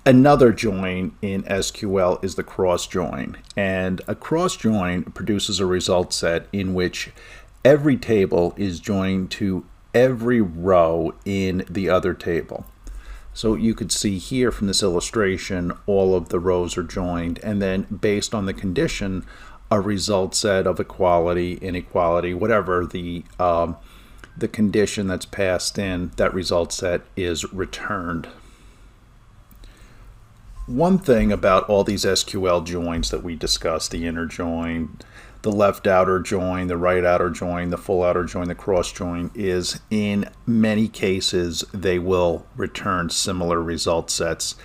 Another join in SQL is the cross join, and a cross join produces a result set in which every table is joined to every row in the other table. So you could see here from this illustration, all of the rows are joined, and then based on the condition, a result set of equality, inequality, whatever the condition that's passed in, that result set is returned. One thing about all these SQL joins that we discussed, the inner join, the left outer join, the right outer join, the full outer join, the cross join, is in many cases they will return similar result sets.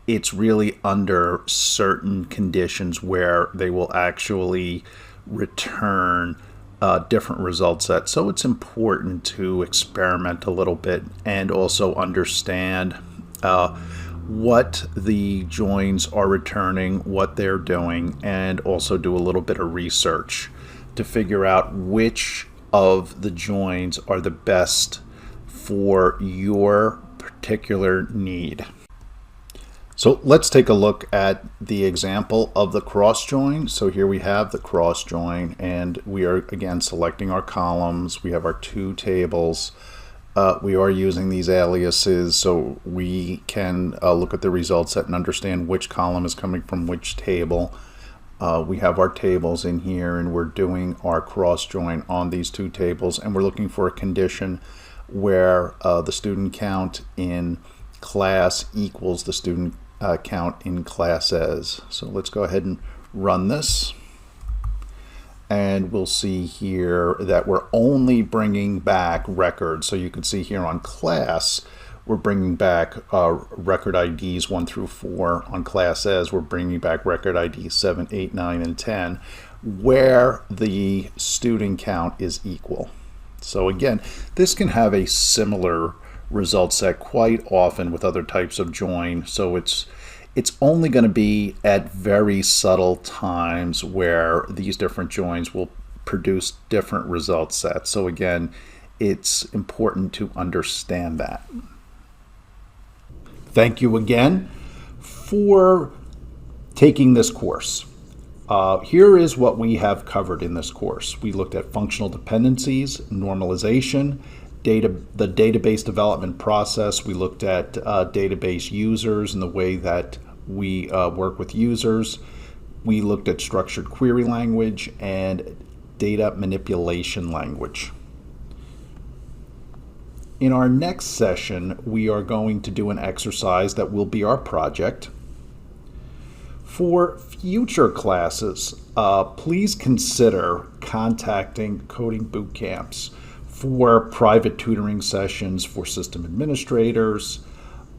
It's really under certain conditions where they will actually return different result sets. So it's important to experiment a little bit and also understand what the joins are returning, what they're doing, and also do a little bit of research to figure out which of the joins are the best for your particular need. So let's take a look at the example of the cross join. So here we have the cross join, and we are again selecting our columns. We have our two tables. We are using these aliases so we can look at the result set and understand which column is coming from which table. We have our tables in here, and we're doing our cross join on these two tables, and we're looking for a condition where the student count in class equals the student count in classes. So let's go ahead and run this. And we'll see here that we're only bringing back records. So you can see here on class, we're bringing back record IDs 1 through 4. On class as, we're bringing back record IDs 7, 8, 9, and 10, where the student count is equal. So again, this can have a similar result set quite often with other types of join. So it's only going to be at very subtle times where these different joins will produce different result sets. So again, it's important to understand that. Thank you again for taking this course. Here is what we have covered in this course. We looked at functional dependencies, normalization, the database development process. We looked at database users and the way that we work with users. We looked at structured query language and data manipulation language. In our next session, we are going to do an exercise that will be our project. For future classes, please consider contacting coding boot camps for private tutoring sessions for system administrators,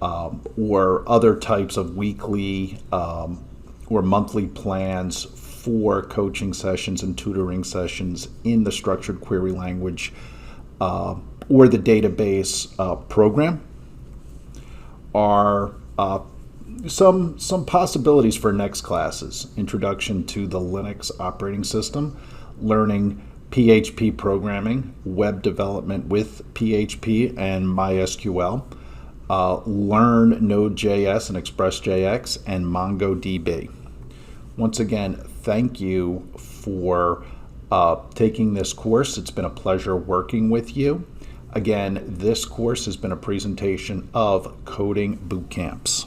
or other types of weekly or monthly plans for coaching sessions and tutoring sessions in the structured query language or the database program. Are some possibilities for next classes: introduction to the Linux operating system, learning PHP programming, web development with PHP and MySQL, learn Node.js and ExpressJS, and MongoDB. Once again, thank you for taking this course. It's been a pleasure working with you. Again, this course has been a presentation of Coding Boot Camps.